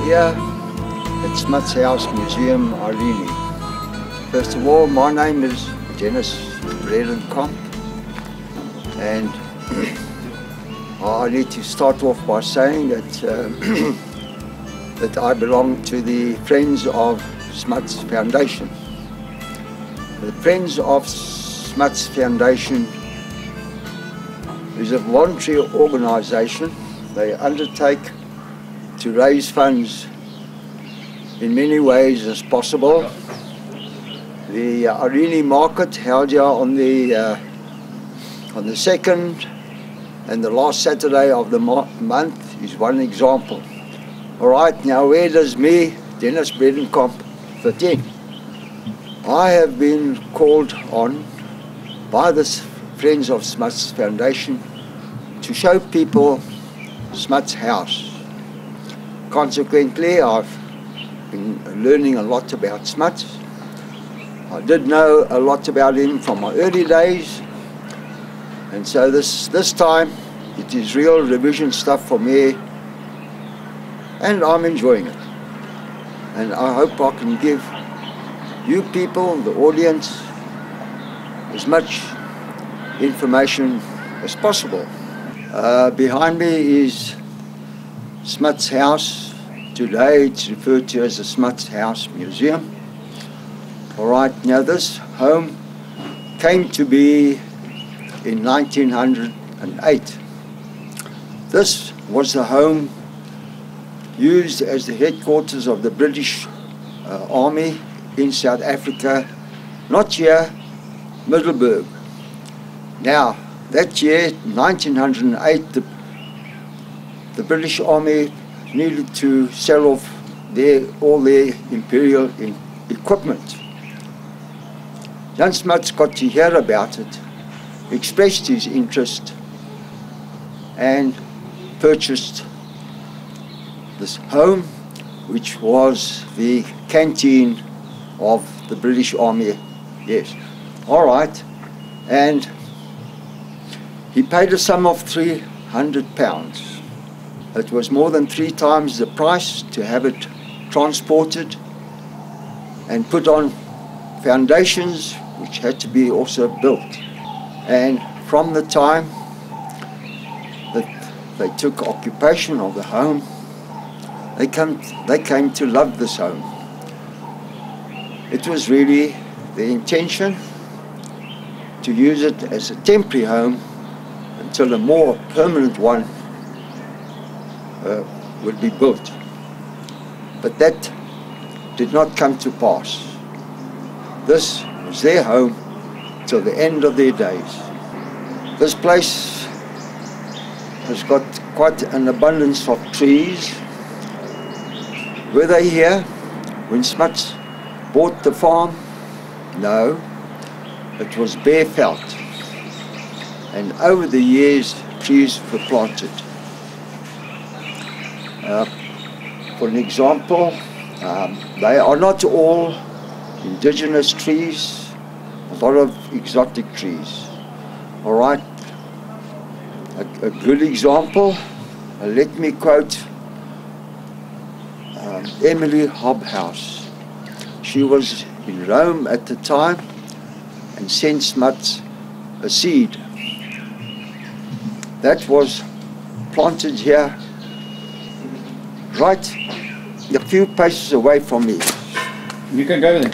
here at Smuts House Museum, Irene. First of all, my name is Dennis Bredenkamp, and I need to start off by saying that that I belong to the Friends of Smuts Foundation. The Friends of Smuts Foundation is a voluntary organisation. They undertake to raise funds in many ways as possible. The Irene market held here on the second and the last Saturday of the month is one example. All right, now where does me, Dennis Bredenkamp, fit in? I have been called on by the Friends of Smuts Foundation to show people Smuts House. Consequently, I've been learning a lot about Smuts. I did know a lot about him from my early days, and so this time it is real revision stuff for me, and I'm enjoying it. And I hope I can give you people, the audience, as much information as possible. Behind me is Smuts House. Today it's referred to as the Smuts House Museum. All right, now this home came to be in 1908. This was the home used as the headquarters of the British Army in South Africa, not here, Middelburg. Now, that year, 1908, the British Army needed to sell off all their imperial equipment. Jan Smuts got to hear about it, expressed his interest, and purchased this home, which was the canteen of the British Army. Yes, all right, and he paid a sum of £300. It was more than 3 times the price to have it transported and put on foundations, which had to be also built. And from the time that they took occupation of the home, they came to love this home. It was really the intention to use it as a temporary home until a more permanent one would be built. But that did not come to pass. This was their home till the end of their days. This place has got quite an abundance of trees. Were they here when Smuts bought the farm? No, it was bare veld. And over the years, trees were planted. For an example, they are not all indigenous trees, a lot of exotic trees. All right, a good example, let me quote Emily Hobhouse. She was in Rome at the time and sent Smuts a seed that was planted here, right a few paces away from me. You can go then.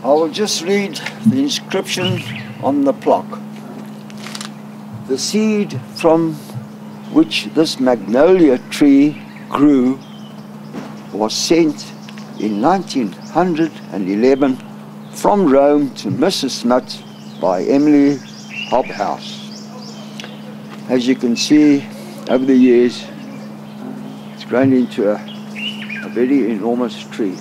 I will just read the inscription on the plaque. The seed from which this magnolia tree grew was sent in 1911 from Rome to Mrs. Smuts by Emily Hobhouse. As you can see, over the years, it's grown into a very enormous tree.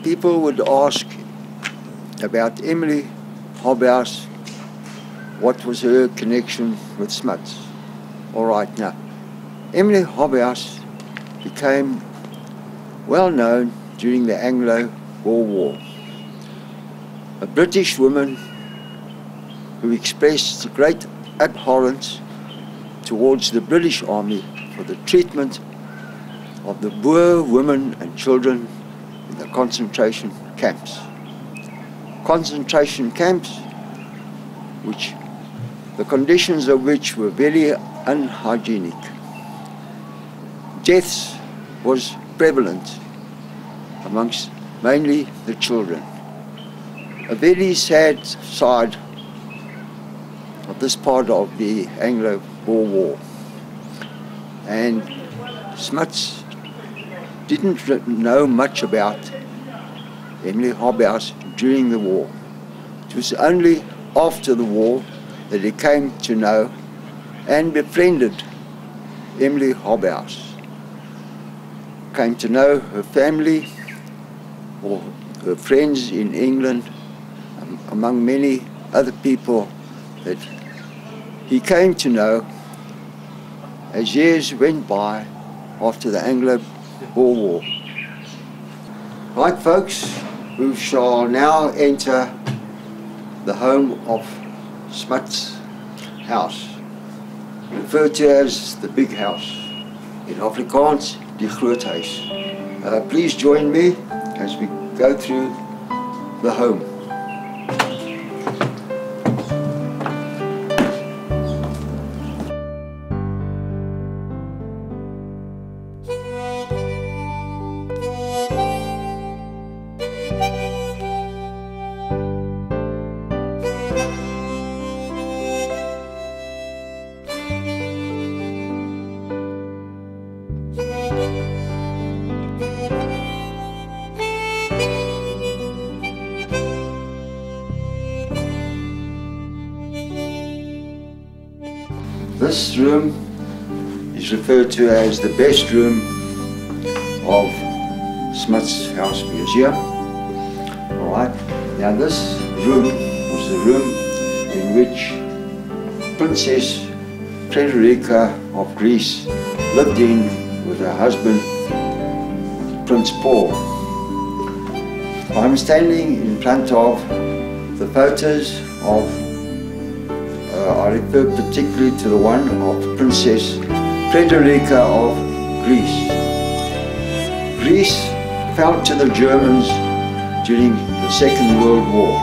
People would ask about Emily Hobhouse, what was her connection with Smuts? All right, now, Emily Hobhouse became well known during the Anglo-Boer War. A British woman who expressed great abhorrence towards the British Army for the treatment of the Boer women and children in the concentration camps. Concentration camps, which the conditions of which were very unhygienic. Deaths was prevalent amongst mainly the children. A very sad side of this part of the Anglo-Boer War. And Smuts didn't know much about Emily Hobhouse during the war. It was only after the war that he came to know and befriended Emily Hobhouse. Came to know her family or her friends in England, among many other people that he came to know as years went by after the Anglo-Boer War. Right, folks, we shall now enter the home of Smuts' house, referred to as the big house. In Afrikaans, die groot huis. Please join me as we go through the home. This room is referred to as the best room of Smuts' House Museum. Alright, now this room was the room in which Princess Frederica of Greece lived in with her husband, Prince Paul. I'm standing in front of the photos of I refer particularly to the one of Princess Frederica of Greece. Greece fell to the Germans during the Second World War,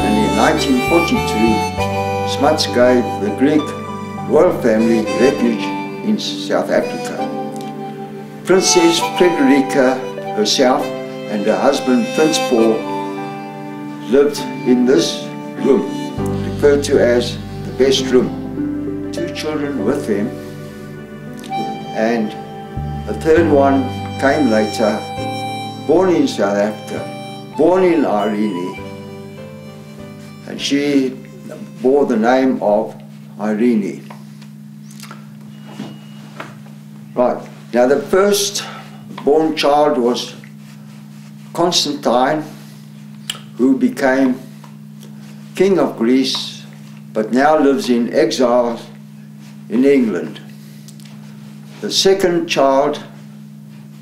and in 1942 Smuts gave the Greek royal family refuge in South Africa. Princess Frederica herself and her husband Prince Paul lived in this room, referred to as the best room. 2 children with them, and a third one came later, born in South Africa, born in Irene, and she bore the name of Irene. Right, now the first born child was Constantine, who became King of Greece, but now lives in exile in England. The second child,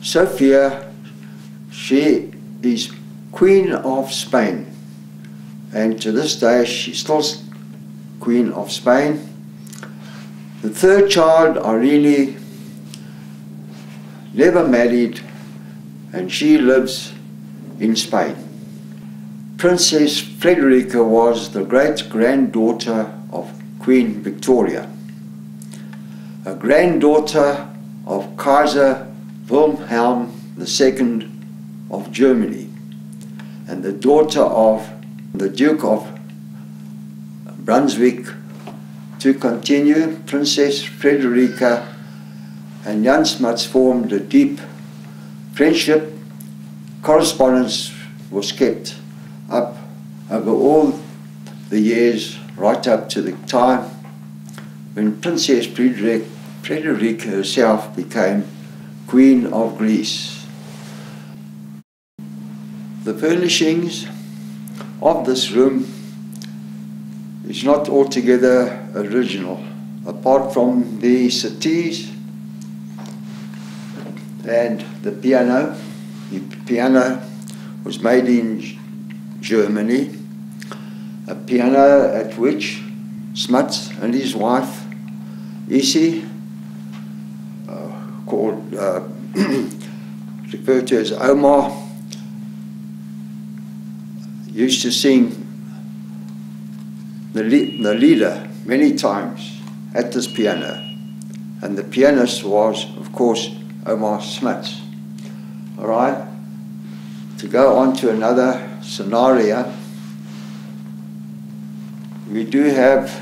Sophia, she is Queen of Spain, and to this day she's still Queen of Spain. The third child, Irene, never married, and she lives in Spain. Princess Frederica was the great-granddaughter of Queen Victoria, a granddaughter of Kaiser Wilhelm II of Germany, and the daughter of the Duke of Brunswick. To continue, Princess Frederica and Jan Smuts formed a deep friendship. Correspondence was kept up over all the years, right up to the time when Princess Frederica herself became Queen of Greece. The furnishings of this room is not altogether original. Apart from the settees and the piano was made in Germany, a piano at which Smuts and his wife, Isi, referred to as Omar, used to sing the leader many times at this piano, and the pianist was, of course, Omar Smuts. All right, to go on to another scenario, we do have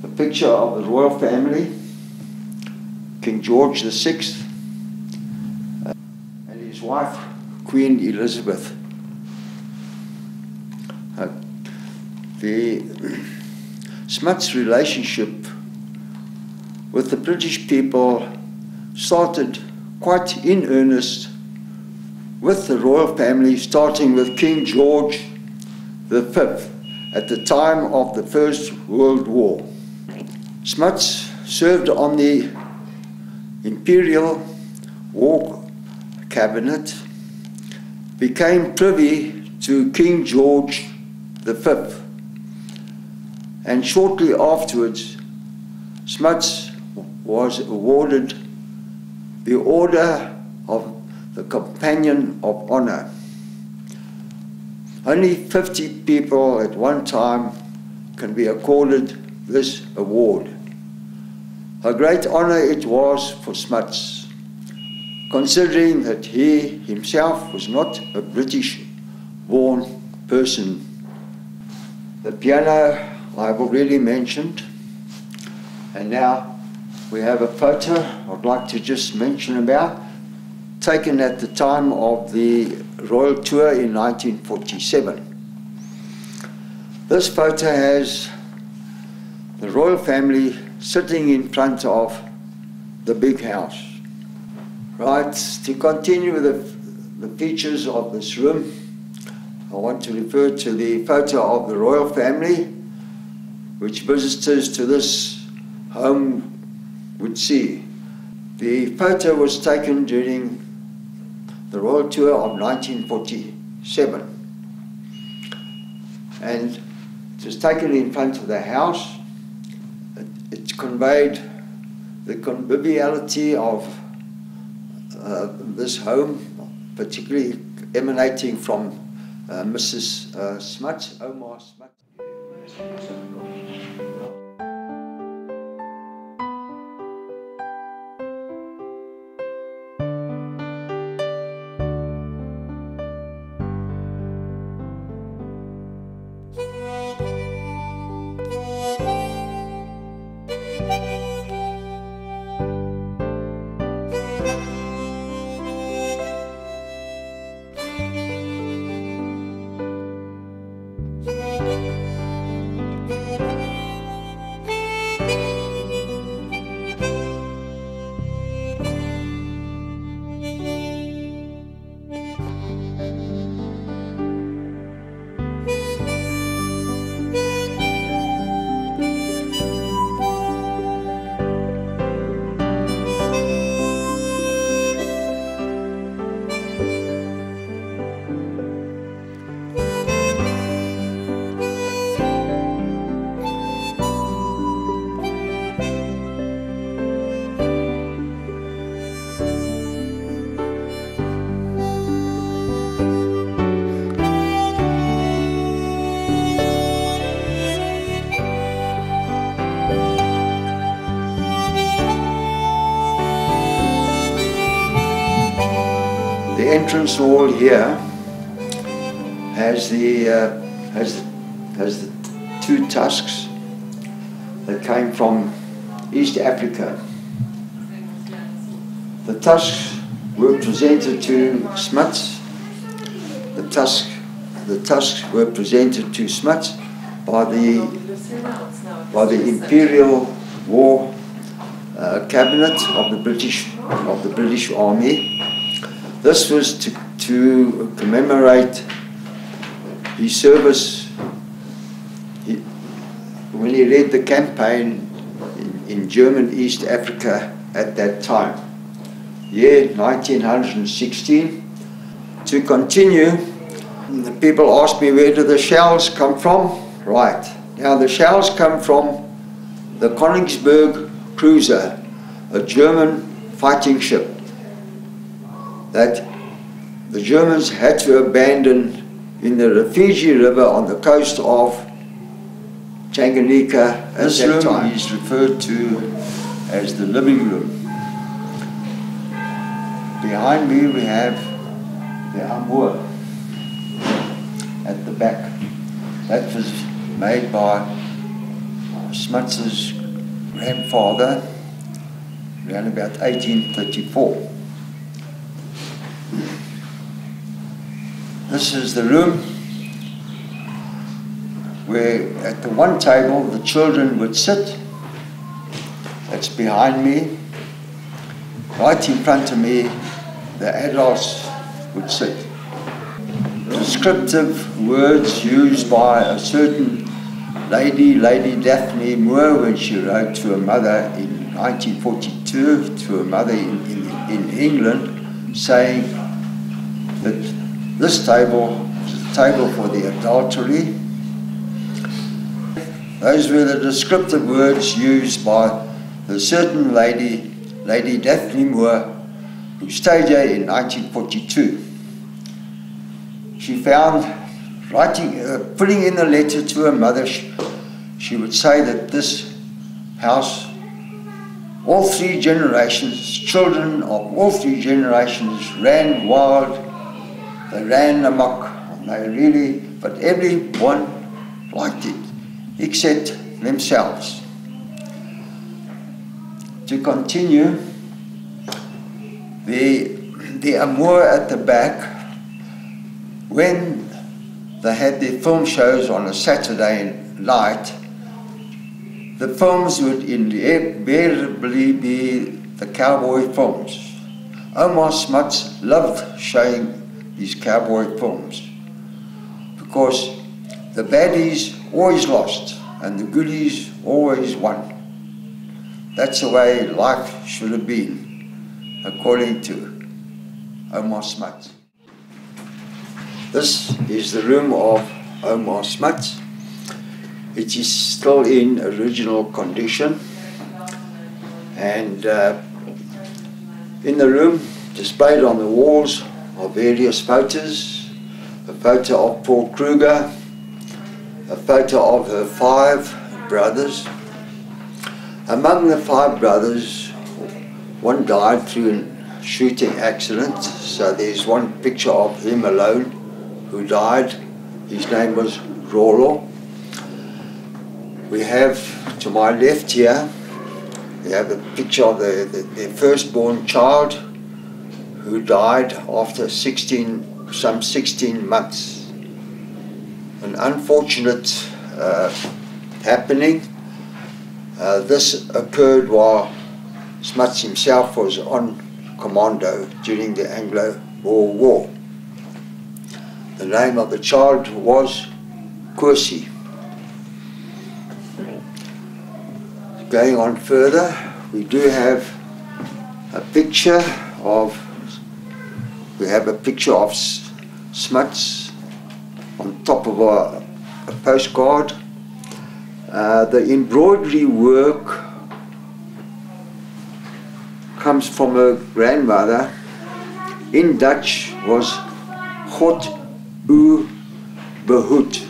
a picture of the royal family, King George VI, and his wife, Queen Elizabeth. The Smuts' relationship with the British people started quite in earnest with the royal family, starting with King George V at the time of the First World War. Smuts served on the Imperial War Cabinet, became privy to King George V, and shortly afterwards Smuts was awarded the Order of the Companion of Honor. Only 50 people at one time can be accorded this award. A great honor it was for Smuts, considering that he himself was not a British-born person. The piano I've already mentioned, and now we have a photo I'd like to just mention about, taken at the time of the royal tour in 1947. This photo has the royal family sitting in front of the big house. Right, to continue with the features of this room, I want to refer to the photo of the royal family, which visitors to this home would see. The photo was taken during the royal tour of 1947, and it was taken in front of the house. It conveyed the conviviality of this home, particularly emanating from Mrs. Smuts, Omar Smuts. The entrance hall here has the two tusks that came from East Africa. The tusks were presented to Smuts. The tusks were presented to Smuts by the Imperial War Cabinet of the British Army. This was to commemorate his service when he led the campaign in German East Africa at that time. Year 1916. To continue, the people asked me, where do the shells come from? Right. Now the shells come from the Königsberg cruiser, a German fighting ship that the Germans had to abandon in the Rufiji River on the coast of Tanganyika at this that room time. is referred to as the living room. Behind me we have the amour at the back. That was made by Smuts' grandfather around about 1834. This is the room where at the one table the children would sit. That's behind me. Right in front of me the adults would sit. Descriptive words used by a certain lady, Lady Daphne Moore, when she wrote to her mother in 1942, to her mother in England, saying that this table is a table for the adultery. Those were the descriptive words used by a certain lady, Lady Daphne Moore, who stayed here in 1942. She found, putting in a letter to her mother, she would say that this house, all three generations, children of all three generations ran wild, they ran amok, and they really, but everyone liked it, except themselves. To continue, the amour at the back, when they had their film shows on a Saturday night, the films would invariably be the cowboy films. Omar Smuts loved showing these cowboy films because the baddies always lost and the goodies always won. That's the way life should have been, according to Omar Smuts. This is the room of Omar Smuts. It is still in original condition, and in the room, displayed on the walls, are various photos. A photo of Paul Kruger, a photo of her 5 brothers. Among the 5 brothers, one died through a shooting accident, so there's one picture of him alone who died. His name was Rollo. We have, to my left here, we have a picture of their firstborn child who died after some 16 months. An unfortunate happening. This occurred while Smuts himself was on commando during the Anglo-Boer War. The name of the child was Kursi. Going on further, we do have a picture of Smuts on top of a postcard. The embroidery work comes from her grandmother. In Dutch was God u behoed.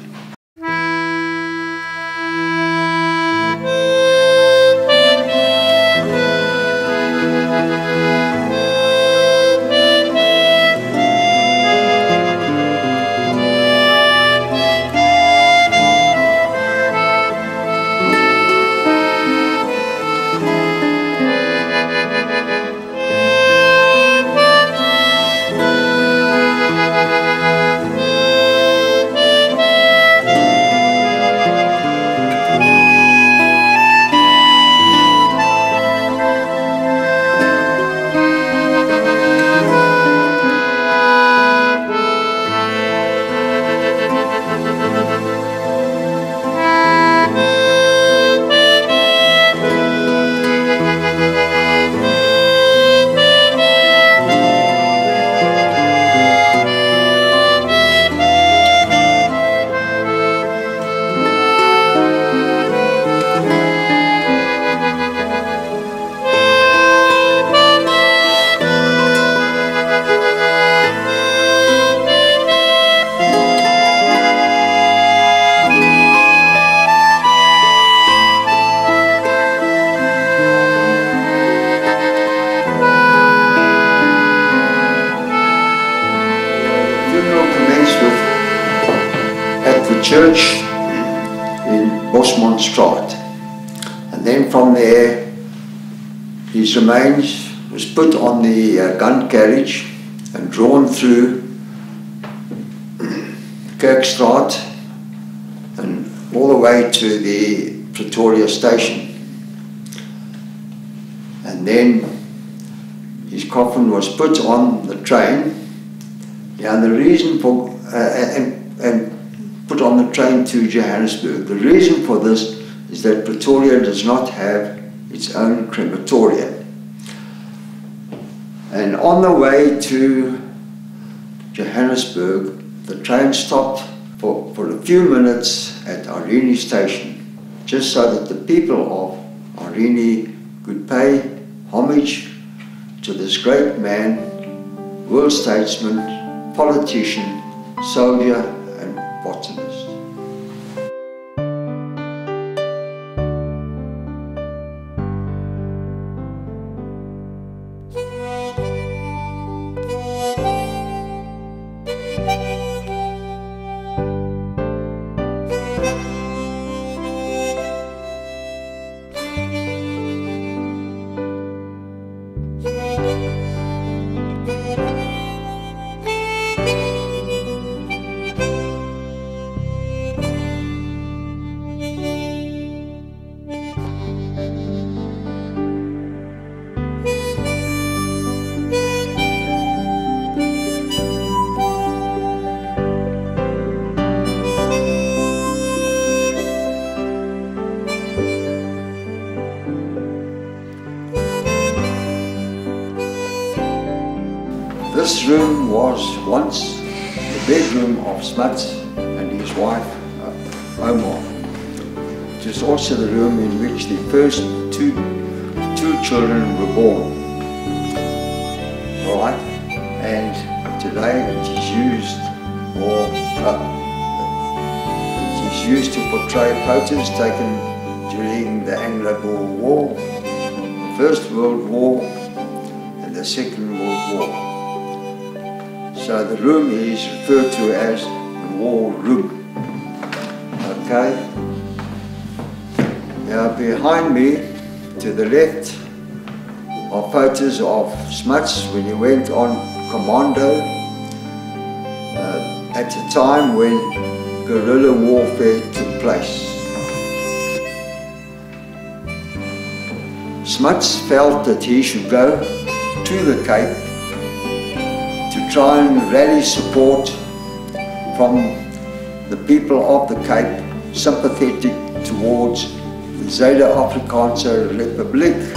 church in Bosmanstraat. And then from there, his remains was put on the gun carriage and drawn through Kerkstraat and all the way to the Pretoria station. And then his coffin was put on the train. Now the reason for, and put on the train to Johannesburg. The reason for this is that Pretoria does not have its own crematorium. And on the way to Johannesburg, the train stopped for a few minutes at Irene station, just so that the people of Irene could pay homage to this great man, world statesman, politician, soldier and botanist. This room was once the bedroom of Smuts and his wife, Omar. It was also the room in which the first two children were born. Right? And today it is used to portray photos taken during the Anglo-Boer War, the First World War and the Second World War. So the room is referred to as the war room. Okay. Now behind me, to the left, are photos of Smuts when he went on commando at a time when guerrilla warfare took place. Smuts felt that he should go to the Cape to try and rally support from the people of the Cape sympathetic towards the Zuid-Afrikaanse Republiek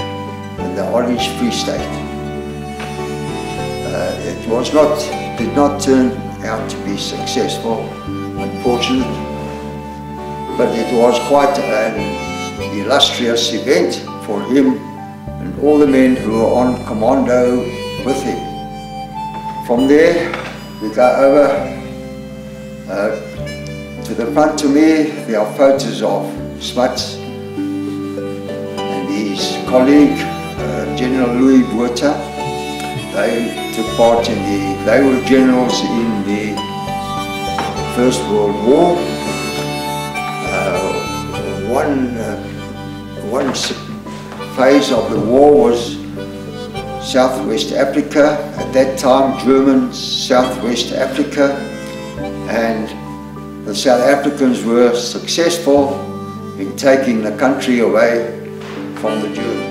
and the Orange Free State. It did not turn out to be successful, unfortunately, but it was quite an illustrious event for him and all the men who were on commando with him. From there, we go over to the front to me. There are photos of Smuts and his colleague, General Louis Botha. They took part they were generals in the First World War. One phase of the war was Southwest Africa, at that time German Southwest Africa, and the South Africans were successful in taking the country away from the Germans.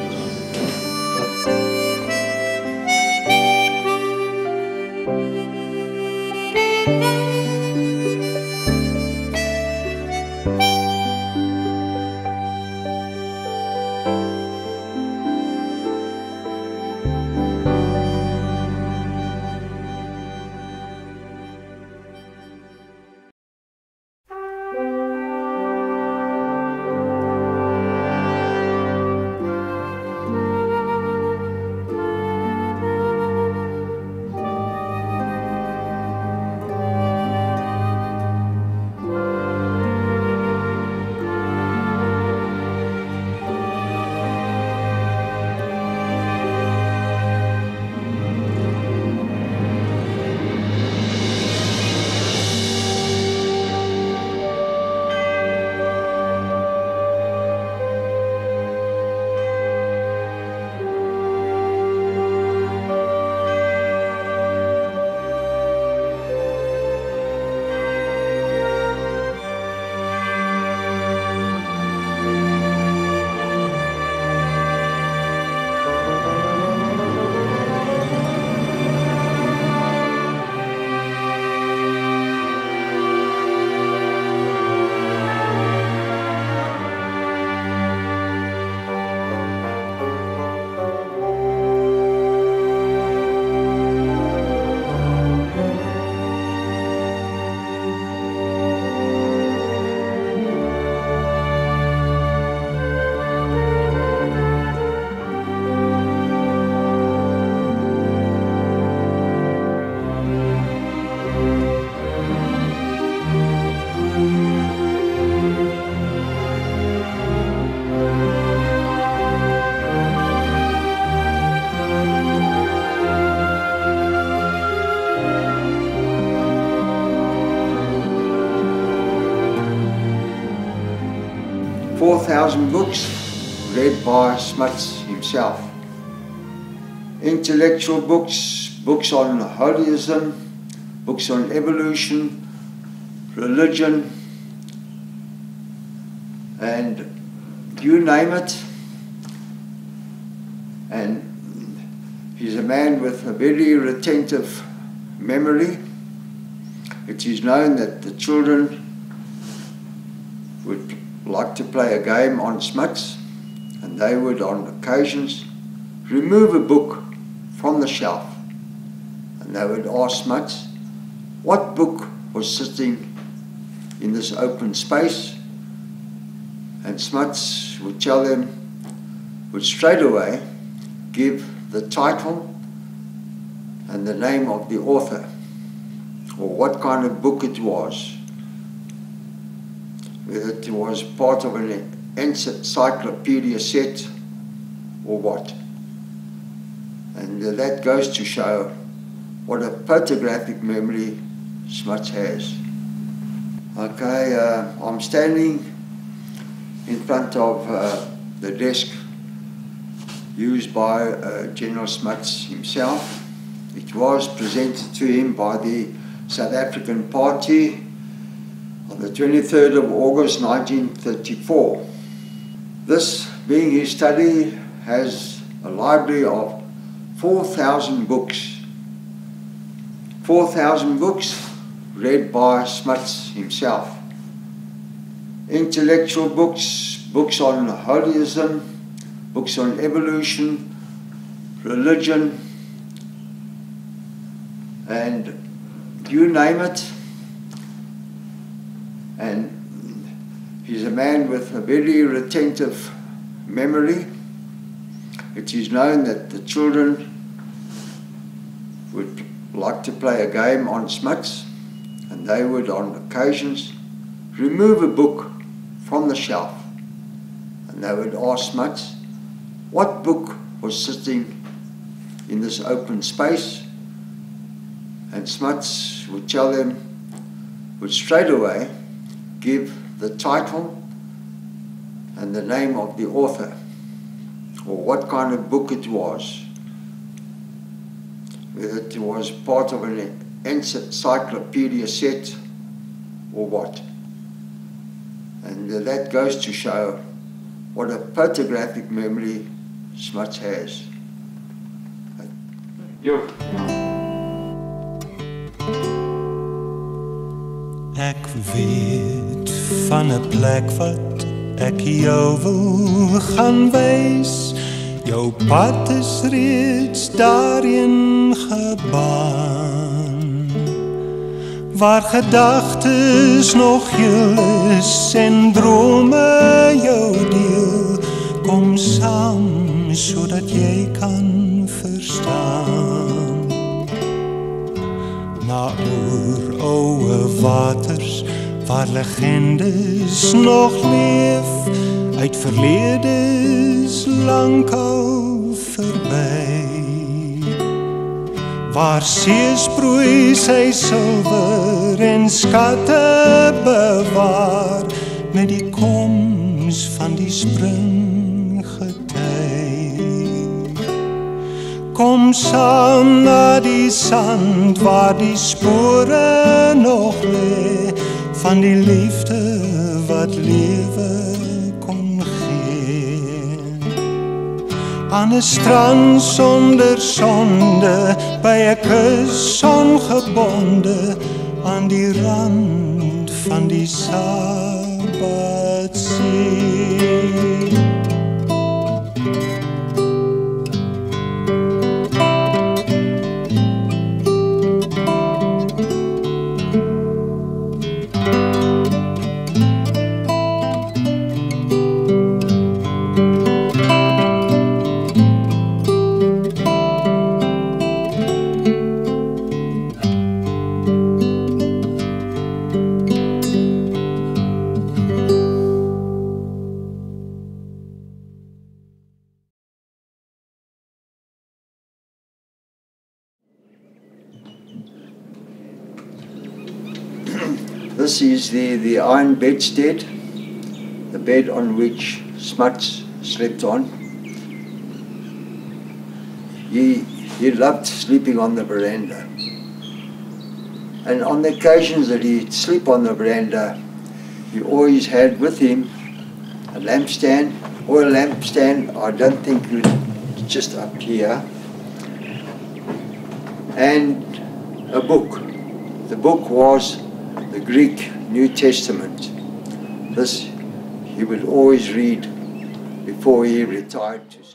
4,000 books read by Smuts himself. Intellectual books, books on holism, books on evolution, religion, and you name it. And he's a man with a very retentive memory. It is known that the children would like to play a game on Smuts, and they would on occasions remove a book from the shelf, and they would ask Smuts what book was sitting in this open space, and Smuts would tell them, would straight away give the title and the name of the author, or what kind of book it was, whether it was part of an encyclopedia set or what. And that goes to show what a photographic memory Smuts has. Okay, I'm standing in front of the desk used by General Smuts himself. It was presented to him by the South African Party on the 23rd of August 1934. This, being his study, has a library of 4,000 books. 4,000 books read by Smuts himself. Intellectual books, books on holism, books on evolution, religion, and you name it. And he's a man with a very retentive memory. It is known that the children would like to play a game on Smuts, and they would on occasions remove a book from the shelf, and they would ask Smuts what book was sitting in this open space, and Smuts would tell them, would straight away give the title and the name of the author, or what kind of book it was, whether it was part of an encyclopedia set or what. And that goes to show what a photographic memory Smuts has. Ek weet van 'n plek wat ek jou wil gaan wys. Jou pad is reeds daarheen gebaan, waar gedagtes nog heel is en drome jou deel. Kom saam sodat jy kan verstaan. Na oeroue waters waar legendes nog leef, uit verledes lang al verby. Waar see sproei sy silwer en skatte bewaar, met die koms van die springgety. Kom saam na die sand waar die spore nog lê, van die liefde wat lewe kon gee. Aan 'n strand sonder sonde, by 'n kus ongebonde, aan die rand van die Sabbatsee. This is the iron bedstead, the bed on which Smuts slept on. He loved sleeping on the veranda. And on the occasions that he'd sleep on the veranda, he always had with him a lampstand, or a lampstand, I don't think it's just up here, and a book. The book was the Greek New Testament. This he would always read before he retired to sleep.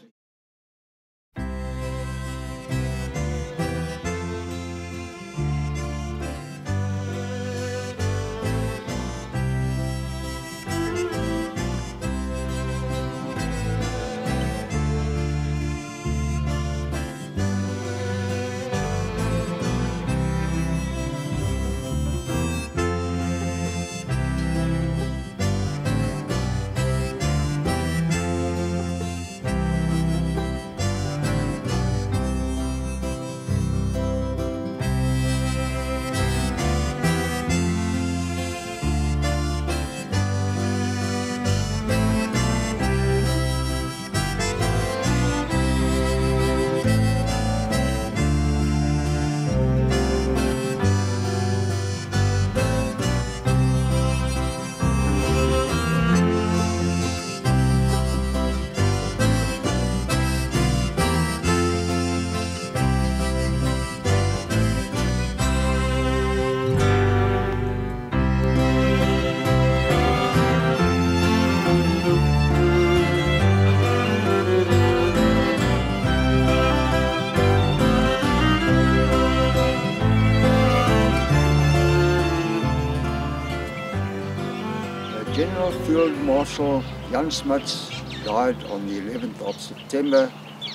General Field Marshal Jan Smuts died on the 11th of September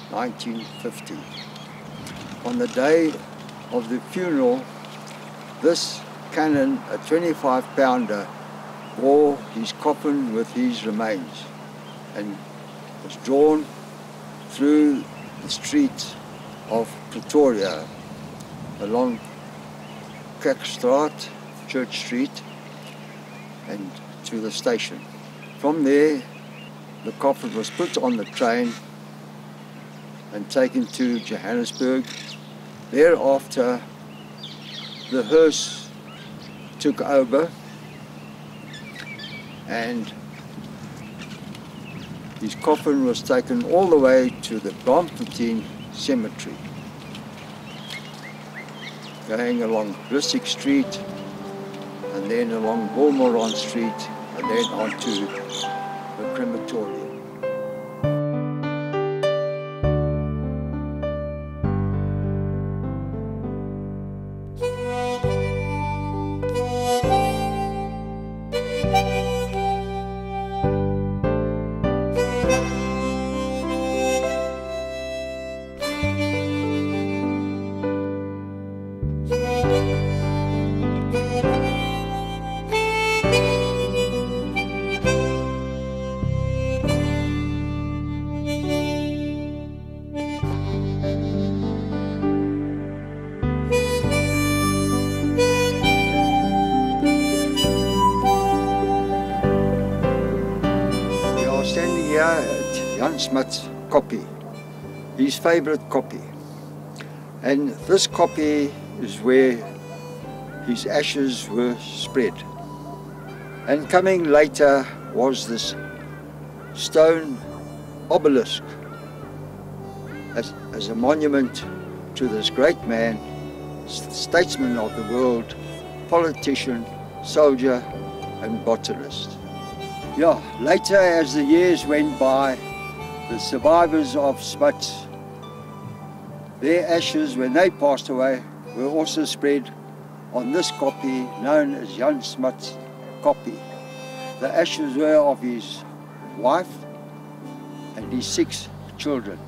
1950. On the day of the funeral, this cannon, a 25-pounder, bore his coffin with his remains and was drawn through the streets of Pretoria along Kerkstraat, Church Street, and to the station. From there, the coffin was put on the train and taken to Johannesburg. Thereafter, the hearse took over and his coffin was taken all the way to the Bloemfontein Cemetery, going along Regtig Street and then along Wolmaran Street and then onto the crematorium. Jan Smuts' copy, his favourite copy, and this copy is where his ashes were spread. And coming later was this stone obelisk as a monument to this great man, statesman of the world, politician, soldier and botanist. Yeah, later as the years went by, the survivors of Smuts, their ashes when they passed away were also spread on this copy known as Jan Smuts' copy. The ashes were of his wife and his 6 children.